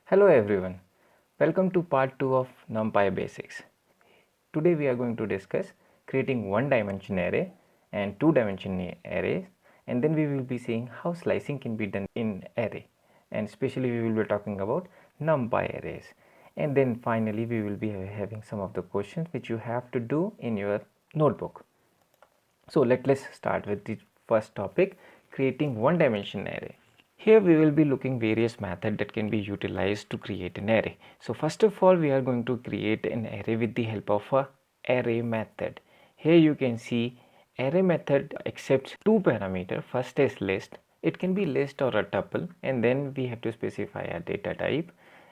Hello everyone, welcome to part 2 of Numpy Basics. Today we are going to discuss creating one-dimension array and two-dimension arrays, and then we will be seeing how slicing can be done in array, and especially we will be talking about Numpy arrays, and then finally we will be having some of the questions which you have to do in your notebook. So let's start with the first topic, creating one-dimension array. Here we will be looking various methods that can be utilized to create an array. So first of all, we are going to create an array with the help of a array method. Here you can see array method accepts two parameters. First is list. It can be list or a tuple, and then we have to specify a data type,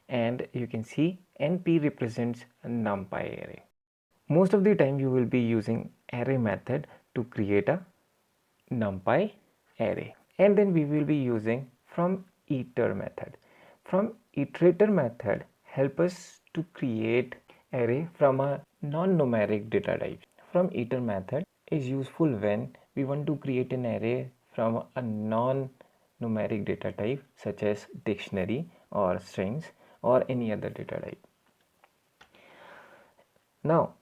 and you can see NP represents a numpy array. Most of the time you will be using array method to create a numpy array, and then we will be using from iter method. From iterator method help us to create array from a non-numeric data type. From iter method is useful when we want to create an array from a non-numeric data type such as dictionary or strings or any other data type. Now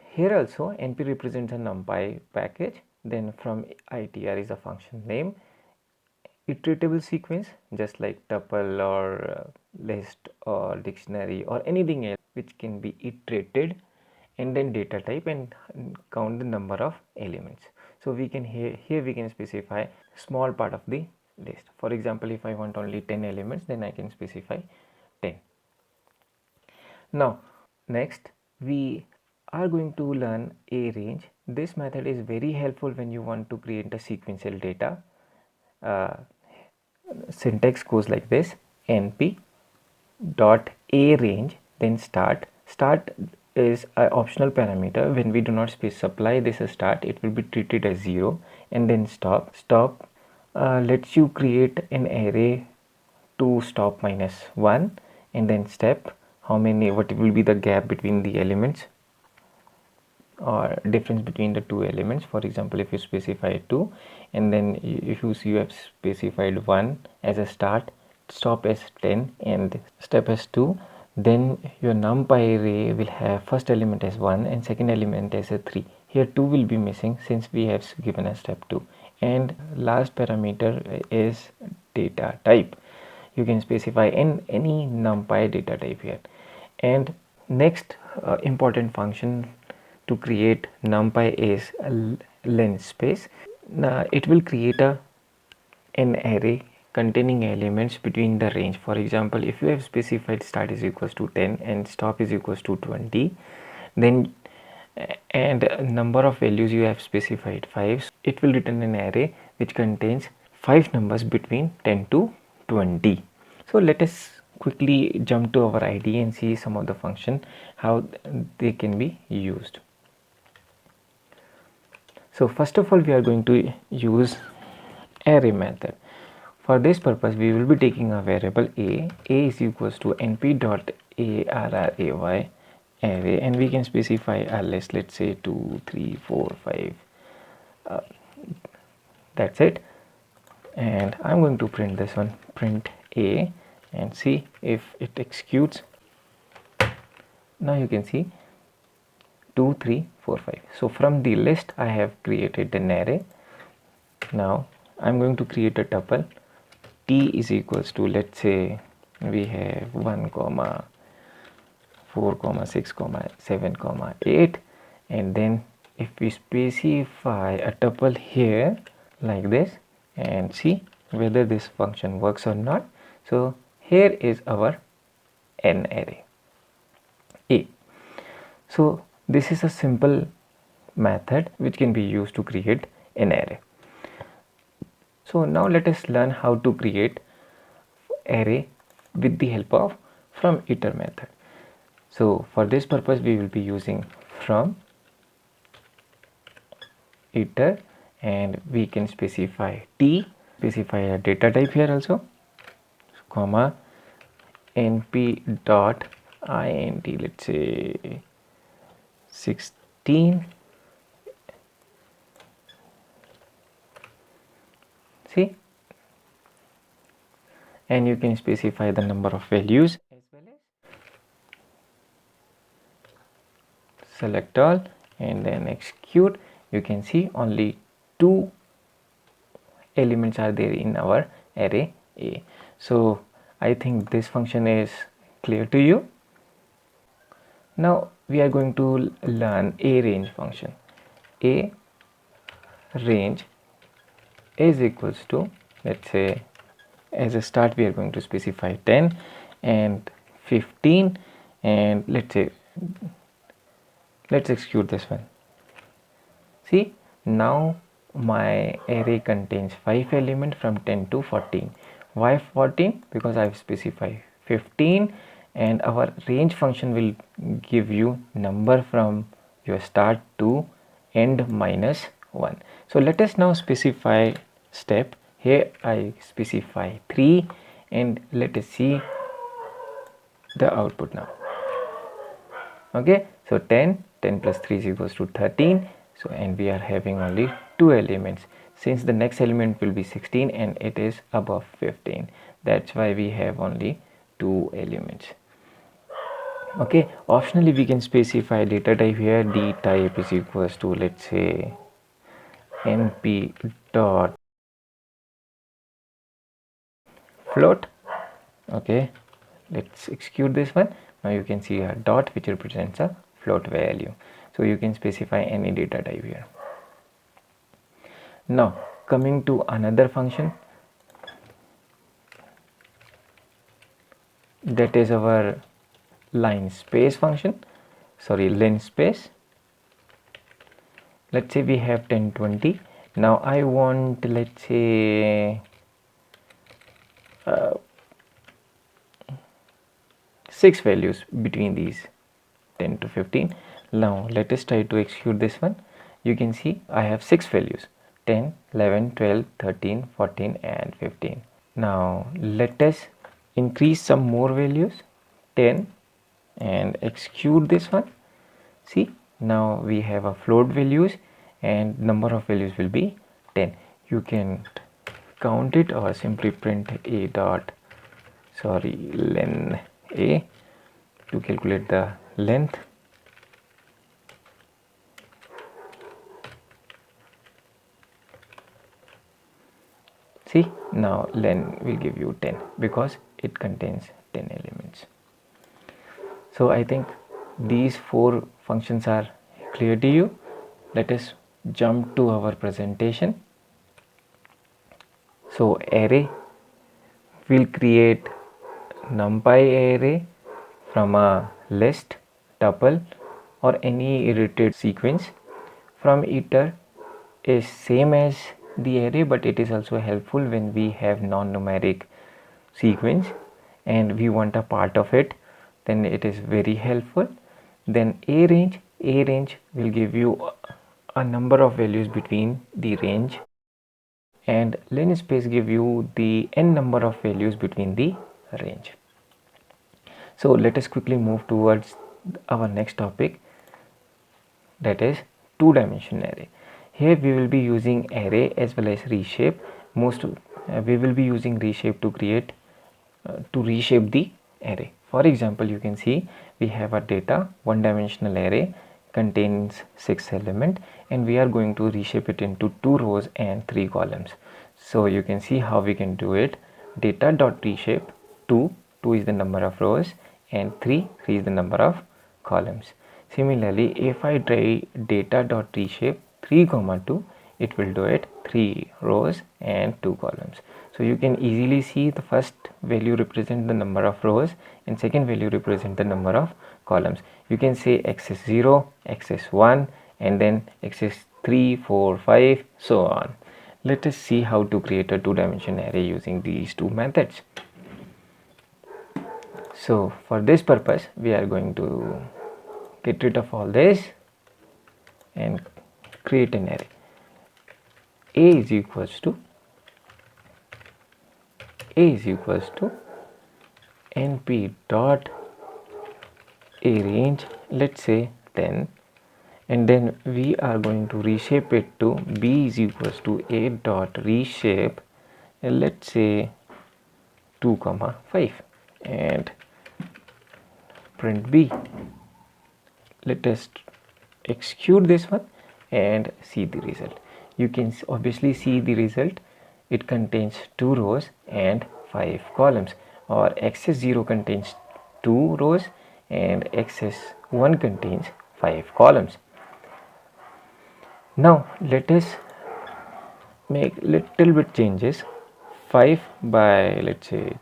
here also NP represents a numpy package. Then from itr is a function name, iteratable sequence just like tuple or list or dictionary or anything else which can be iterated, and then data type and count the number of elements. So we can here we can specify small part of the list. For example, if I want only 10 elements, then I can specify 10. Now next we are going to learn a range. This method is very helpful when you want to create a sequential data. Syntax goes like this: np dot a range, then start. Start is an optional parameter. When we do not supply this as start, it will be treated as 0, and then stop. Stop lets you create an array to stop minus 1, and then step, what will be the gap between the elements or difference between the two elements. For example, if you specify 2, and then if you have specified 1 as a start, stop as 10 and step as 2, then your numpy array will have first element as 1 and second element as a 3. Here 2 will be missing since we have given a step 2, and last parameter is data type. You can specify in any numpy data type here. And next important function to create numpy is len space. Now it will create an array containing elements between the range. For example, if you have specified start is equals to 10 and stop is equals to 20, then and number of values you have specified 5, it will return an array which contains 5 numbers between 10 to 20. So let us quickly jump to our IDE and see some of the function how they can be used. So first of all, we are going to use array method. For this purpose, we will be taking a variable a is equals to np dot array array, and we can specify a list, let's say 2 3 4 5, that's it. And I'm going to print this one, print a, and see if it executes. Now you can see 2 3 4 5. So from the list I have created an array. Now I'm going to create a tuple. T is equals to, let's say we have 1 comma 4 comma 6 comma 7 comma 8, and then if we specify a tuple here like this and see whether this function works or not. So here is our n array a. So this is a simple method which can be used to create an array. So now let us learn how to create array with the help of from iter method. So for this purpose we will be using from iter, and we can specify t, specify a data type here also, comma np dot int, let's say 16. See, and you can specify the number of values as well as select all and then execute. You can see only 2 elements are there in our array A. So I think this function is clear to you. Now we are going to learn a range function. A range is equals to, let's say as a start we are going to specify 10 and 15, and let's execute this one. See, now my array contains 5 elements from 10 to 14. Why 14? Because I've specified 15, and our range function will give you number from your start to end minus 1. So let us now specify step. Here I specify 3, and let us see the output now. Okay, so 10 plus 3 is equals to 13. So and we are having only 2 elements, since the next element will be 16 and it is above 15. That's why we have only 2 elements. Okay, optionally we can specify data type here. D type is equals to, let's say, np dot float. Okay, let's execute this one. Now you can see a dot which represents a float value. So you can specify any data type here. Now coming to another function, that is our linspace function. Linspace. Let's say we have 10, 20. Now I want, let's say, 6 values between these 10 to 15. Now let us try to execute this one. You can see I have 6 values: 10, 11, 12, 13, 14 and 15. Now let us increase some more values, 10, and execute this one. See, now we have a float values and number of values will be 10. You can count it or simply print a dot len a to calculate the length. See, now len will give you 10 because it contains 10 elements. So I think these 4 functions are clear to you. Let us jump to our presentation. So array will create numpy array from a list, tuple or any iterated sequence. From iter is same as the array, but it is also helpful when we have non-numeric sequence and we want a part of it, then it is very helpful. Then a range will give you a number of values between the range, and linspace give you the n number of values between the range. So let us quickly move towards our next topic, that is 2-dimensional array. Here we will be using array as well as reshape. We will be using reshape to create to reshape the array. For example, you can see we have a data 1-dimensional array contains 6 elements and we are going to reshape it into 2 rows and 3 columns. So you can see how we can do it. Data dot reshape 2 is the number of rows and 3 is the number of columns. Similarly, if I try data dot reshape 3 comma 2, it will do it 3 rows and 2 columns. So you can easily see the first value represent the number of rows and second value represent the number of columns. You can say XS0, XS1 and then XS3, 4, 5, so on. Let us see how to create a 2-dimensional array using these 2 methods. So for this purpose we are going to get rid of all this and create an array. A is equals to np dot a range, let's say 10, and then we are going to reshape it to b is equals to a dot reshape, and let's say 2 comma 5 and print B. Let us execute this one and see the result. You can obviously see the result. It contains 2 rows and 5 columns, or XS0 contains 2 rows and XS1 contains 5 columns. Now let us make little bit changes. 5 by let's say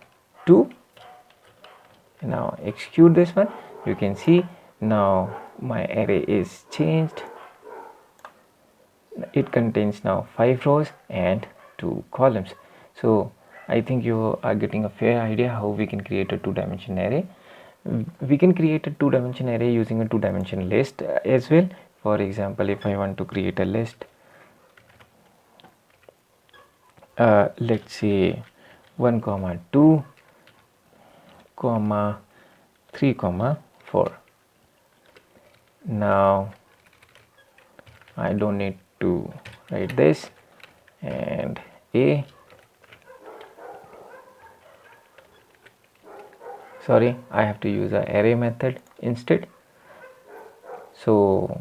2. Now execute this one. You can see now my array is changed. It contains now 5 rows and 2 columns. So I think you are getting a fair idea how we can create a 2-dimensional array. We can create a 2-dimensional array using a 2-dimensional list as well. For example, if I want to create a list, let's say 1 comma 2 comma 3 comma 4. Now I don't need to write this, and I have to use an array method instead. So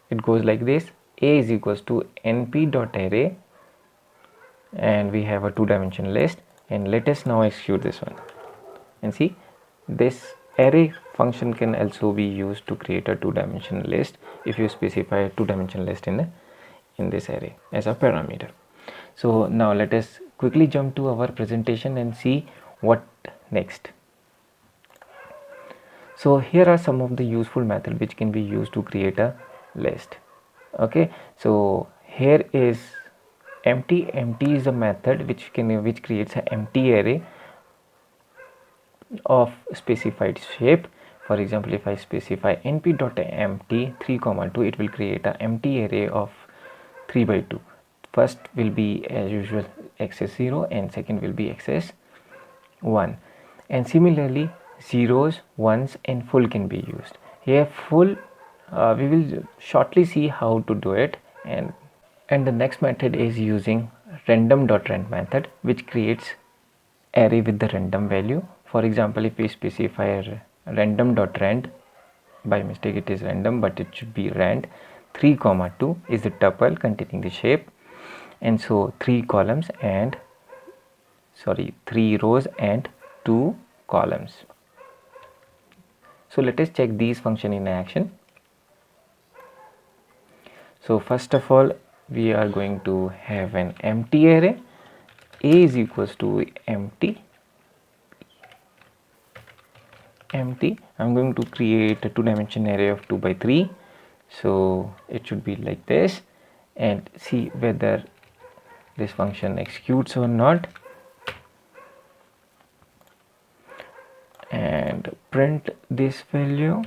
it goes like this: A is equals to np.array, and we have a 2-dimensional list. And let us now execute this one and see. This array function can also be used to create a 2-dimensional list if you specify a 2-dimensional list in this array as a parameter. So now let us quickly jump to our presentation and see what next. So here are some of the useful methods which can be used to create a list. Okay, so here is empty. Empty is a method which creates an empty array of specified shape. For example, if I specify np.empty 3 comma 2, it will create an empty array of 3 by 2. First will be as usual XS0 and second will be XS1. And similarly, zeros, ones and full can be used. Here full, we will shortly see how to do it. And the next method is using random.rand method, which creates array with the random value. For example, if we specify random.rand, by mistake it is random, but it should be rand 3 comma 2 is the tuple containing the shape, and so 3 rows and 2 columns. So let us check these functions in action. So first of all, we are going to have an empty array. A is equals to empty. I'm going to create a 2-dimensional array of 2 by 3. So it should be like this, and see whether this function executes or not, and print this value,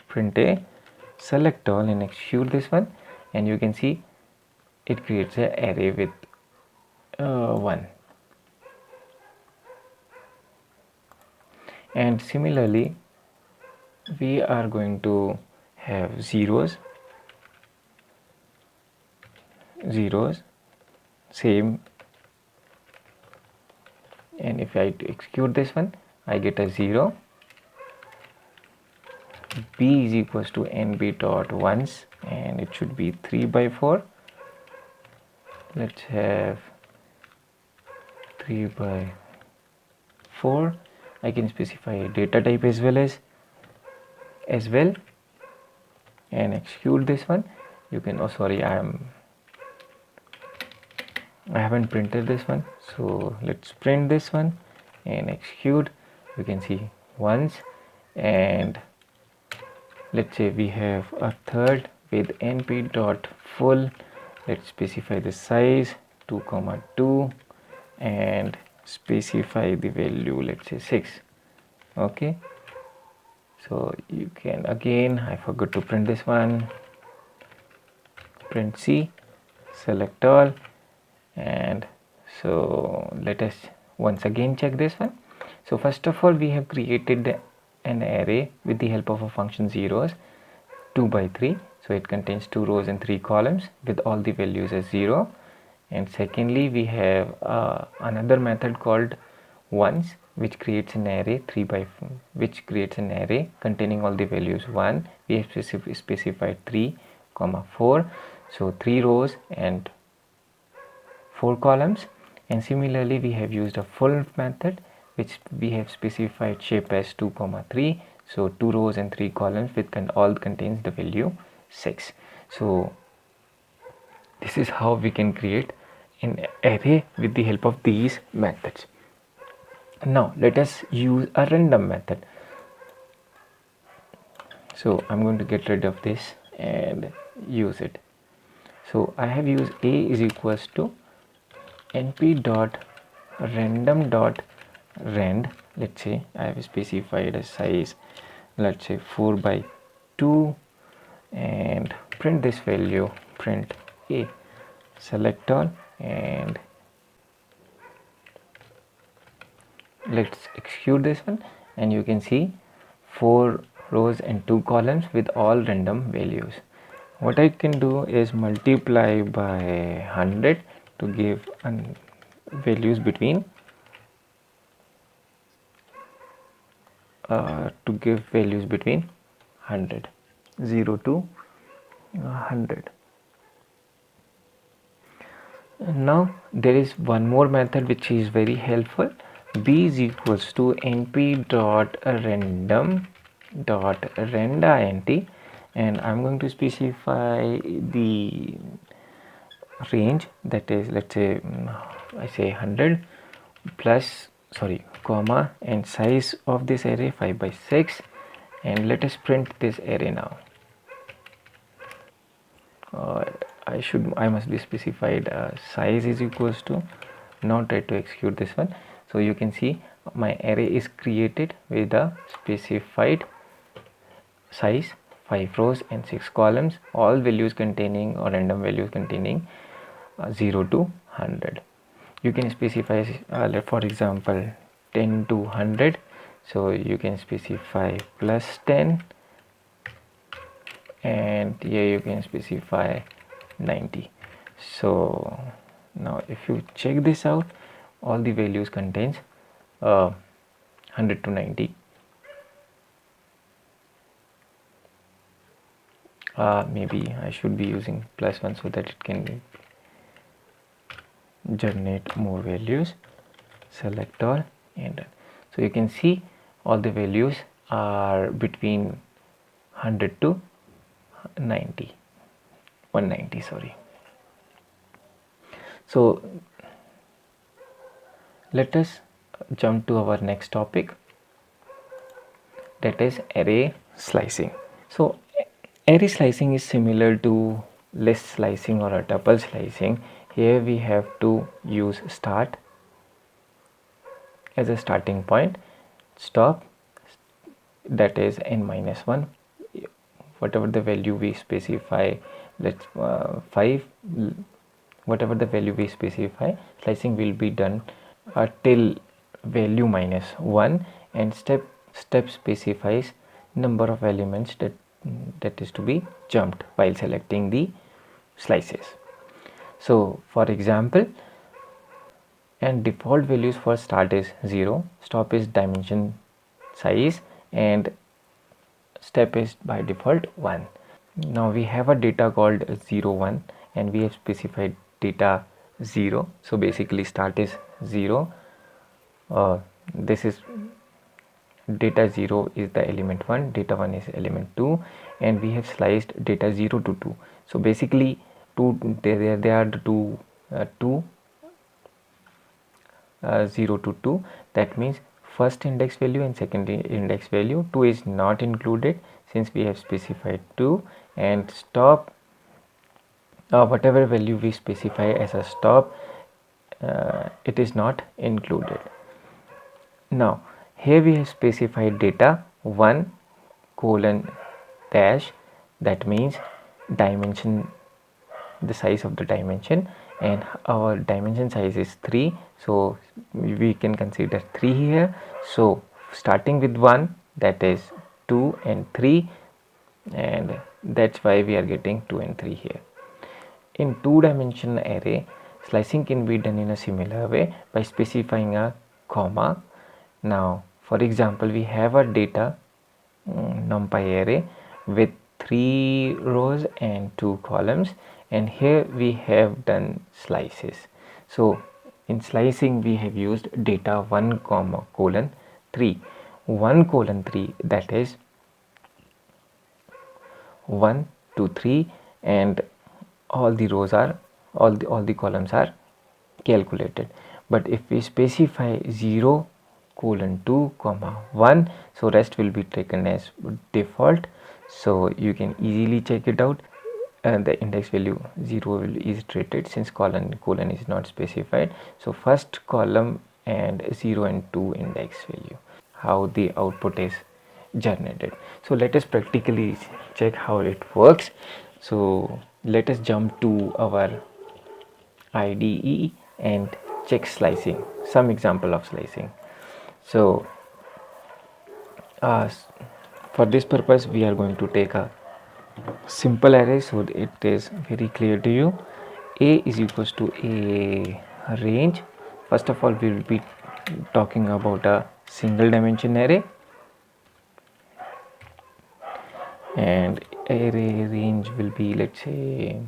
print a, select all and execute this one, and you can see it creates an array with 1. And similarly, we are going to have zeros, same, and if I execute this one, I get a 0. B is equals to nb dot ones, and it should be 3 by 4. Let's have 3 by 4. I can specify a data type as well, and execute this one. You can, I haven't printed this one, so let's print this one and execute. You can see once, and let's say we have a third with np dot full. Let's specify the size 2 comma 2 and specify the value, let's say 6. Okay, so you can, again, I forgot to print this one, print C, select all, and so let us once again check this one. So first of all, we have created an array with the help of a function zeros, 2 by 3. So it contains 2 rows and 3 columns with all the values as 0, and secondly we have another method called ones, which creates an array 3 by 4, which creates an array containing all the values 1. We have specified 3 comma 4, so 3 rows and 4 columns. And similarly we have used a full method, which we have specified shape as 2 comma 3, so 2 rows and 3 columns with all contains the value 6. So this is how we can create an array with the help of these methods. Now let us use a random method. So I'm going to get rid of this and use it. So I have used a is equals to np dot random dot rand. Let's say I have specified a size, let's say 4 by 2, and print this value, print a, select all, and let's execute this one, and you can see 4 rows and 2 columns with all random values. What I can do is multiply by 100 to give values between 100, 0 to 100. Now there is one more method which is very helpful. B is equals to np dot random dot rand int, and I'm going to specify the range, that is, let's say I say 100 plus comma, and size of this array 5 by 6, and let us print this array now. I must be specified size is equals to, now try to execute this one. So you can see my array is created with a specified size, 5 rows and 6 columns, all values containing or random values containing 0 to 100. You can specify for example 10 to 100, so you can specify plus 10, and here you can specify 90. So now if you check this out, all the values contains 100 to 90. Maybe I should be using plus 1 so that it can generate more values. Select all, and done. So you can see all the values are between 100 to 90, 190, sorry. So let us jump to our next topic, that is array slicing. So array slicing is similar to list slicing or a tuple slicing. Here we have to use start as a starting point, stop, that is n minus 1, whatever the value we specify, let's 5, whatever the value we specify, slicing will be done till value minus 1, and step specifies number of elements that is to be jumped while selecting the slices. So for example, and default values for start is 0, stop is dimension size, and step is by default 1. Now we have a data called 0 1, and we have specified data 0. So basically start is 0, this is data 0 is the element 1, data 1 is element 2, and we have sliced data 0 to 2. So basically there are the two 0 to 2, that means first index value and second index value. 2 is not included since we have specified 2, and stop, whatever value we specify as a stop, it is not included. Now here we have specified data 1 colon dash, that means dimension, the size of the dimension, and our dimension size is 3, so we can consider 3 here. So starting with 1, that is 2 and 3, and that's why we are getting 2 and 3 here. In 2-dimensional array, Slicing can be done in a similar way by specifying a comma. Now for example, we have a data Numpy array with 3 rows and 2 columns, and here we have done slices. So in slicing we have used data 1 comma colon 3, 1 colon 3, that is 1 2 3, and all the rows are all the columns are calculated. But if we specify 0 colon 2 comma 1, so rest will be taken as default, so you can easily check it out. And the index value 0 is treated since colon is not specified. So first column and 0 and 2 index value, how the output is generated. So let us practically check how it works. So let us jump to our IDE and check slicing, some example of slicing. So for this purpose we are going to take a simple array so it is very clear to you. A is equals to a range. First of all, we will be talking about a single dimension array, and array range will be, let's say,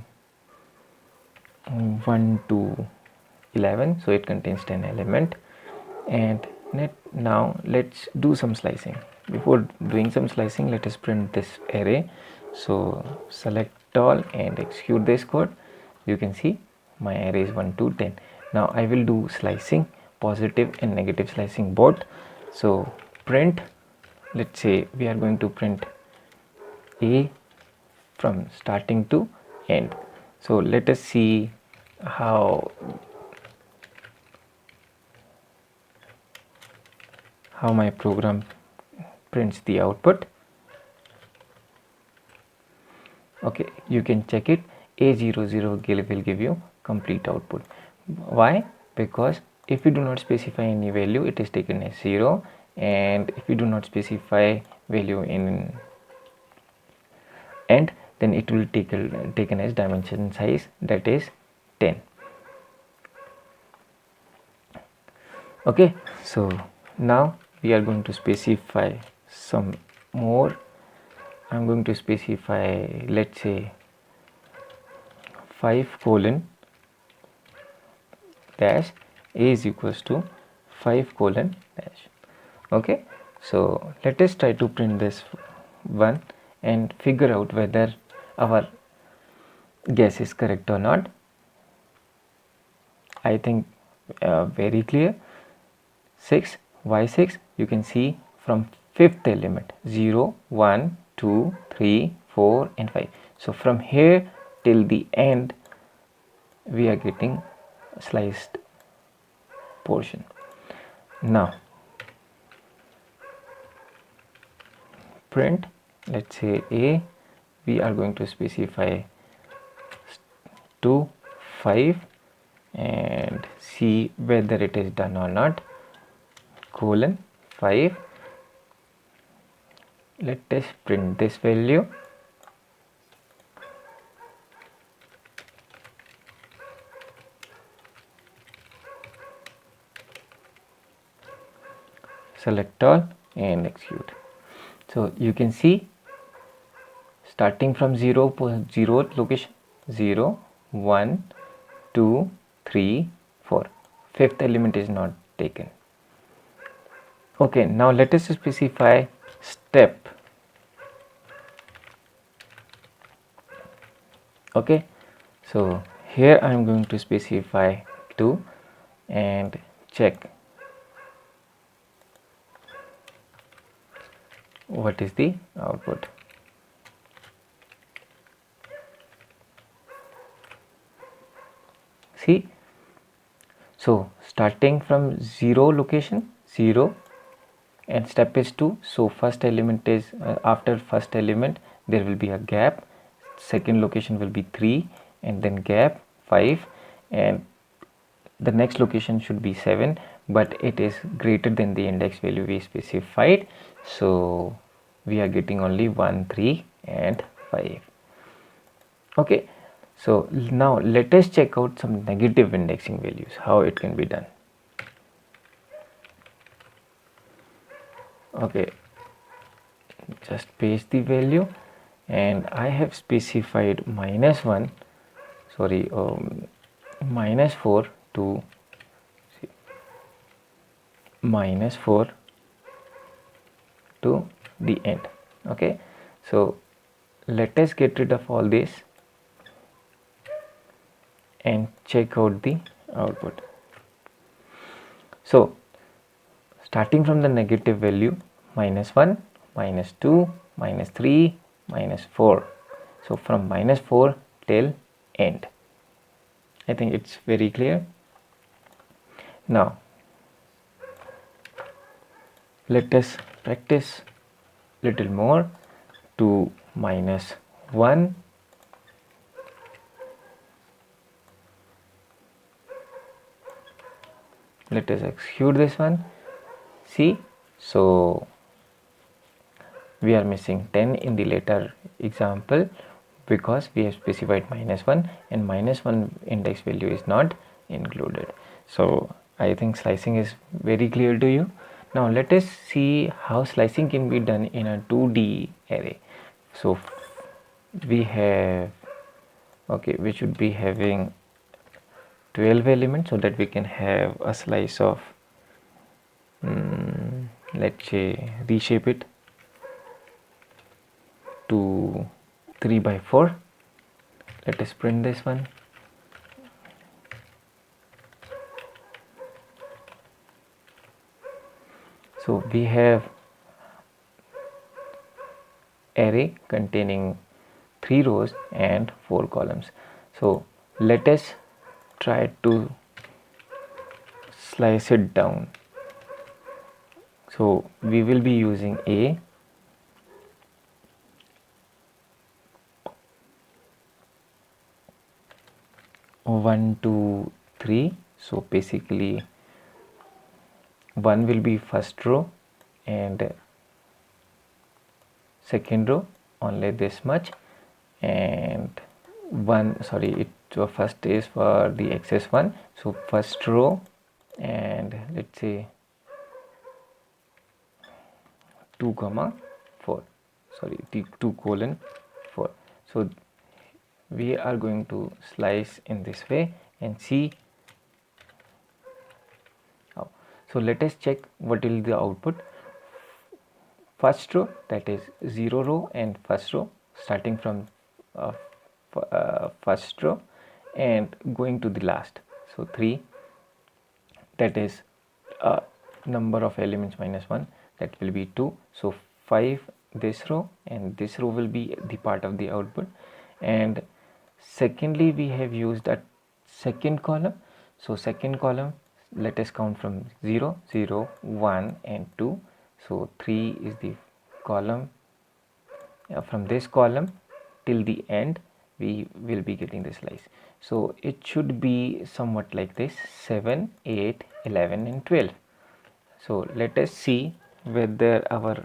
1 to 11, so it contains 10 element. And now let's do some slicing. Before doing some slicing, let us print this array. So select all and execute this code. You can see my array is 1 to 10. Now I will do slicing, positive and negative slicing both. So print, let's say we are going to print a from starting to end. So let us see how my program prints the output. Okay, you can check it. A00 will give you complete output. Why? Because if you do not specify any value, it is taken as 0, and if you do not specify value in end, then it will taken as dimension size, that is 10. Okay, so now we are going to specify some more. I'm going to specify, let's say, 5 colon dash a is equals to 5 colon dash. Okay, so let us try to print this one and figure out whether our guess is correct or not. I think very clear. 6 y6, you can see from fifth element 0 1 2 3 4 and 5. So from here till the end we are getting sliced portion. Now print, let's say a, we are going to specify 2 5 and see whether it is done or not. Colon 5, let us print this value. Select all and execute. So you can see starting from 0 location 0 1 2 3 4, fifth element is not taken. Okay, now let us specify step. Okay, so here I am going to specify 2 and check what is the output. See, so starting from 0 location 0 and step is 2, so first element is after first element there will be a gap, second location will be 3 and then gap 5, and the next location should be 7, but it is greater than the index value we specified, so we are getting only 1 3 and 5. Okay, So now let us check out some negative indexing values, how it can be done. Okay, just paste the value, and I have specified -1, sorry, -4 to -4 to the end. Okay, so let us get rid of all this and check out the output. So starting from the negative value, -1, -2, -3, -4. So from -4 till end. I think it's very clear. Now let us practice little more to -1. Let us execute this one. See, so we are missing 10 in the later example because we have specified -1, and -1 index value is not included. So I think slicing is very clear to you. Now let us see how slicing can be done in a 2D array. So we have, okay, we should be having 12 elements so that we can have a slice of, let's say, reshape it to 3 by 4. Let us print this one. So we have array containing 3 rows and 4 columns. So let us try to slice it down. So we will be using A, one, 2, 3. So basically 1 will be first row and second row, only this much, and first is for the XII. So first row, and let's say 2,4, sorry, 2:4. So we are going to slice in this way and see how. So let us check what will the output. First row, that is 0 row and first row, starting from first row and going to the last. So 3, that is number of elements -1, that will be 2. So 5 this row, and this row will be the part of the output. And secondly, we have used a second column. So second column, let us count from 0, 0, 1 and 2. So 3 is the column. From this column till the end we will be getting the slice. So it should be somewhat like this: 7, 8, 11 and 12. So let us see whether our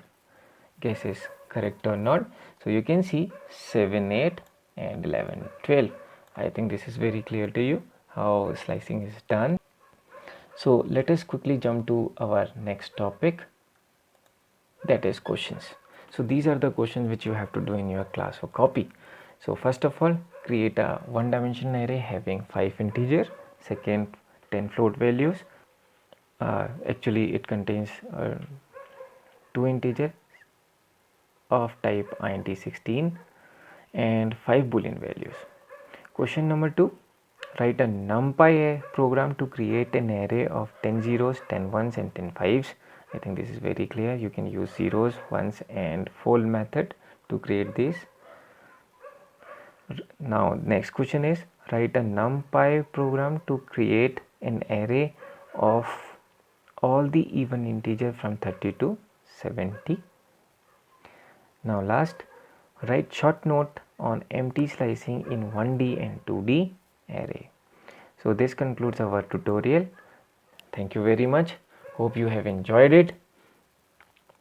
guess is correct or not. So you can see 7, 8 and 11, 12. I think this is very clear to you how slicing is done. So let us quickly jump to our next topic, that is questions. So these are the questions which you have to do in your class or copy. So first of all, create a one-dimensional array having 5 integers. Second, 10 float values. Actually it contains 2 integers of type int 16 and 5 boolean values. Question number 2, write a Numpy program to create an array of 10 zeros, 10 ones and 10 fives. I think this is very clear. You can use zeros, ones and fold method to create this. Now next question is, write a Numpy program to create an array of all the even integer from 30 to 70. Now last, write short note on empty slicing in 1D and 2D array. So this concludes our tutorial. Thank you very much. Hope you have enjoyed it.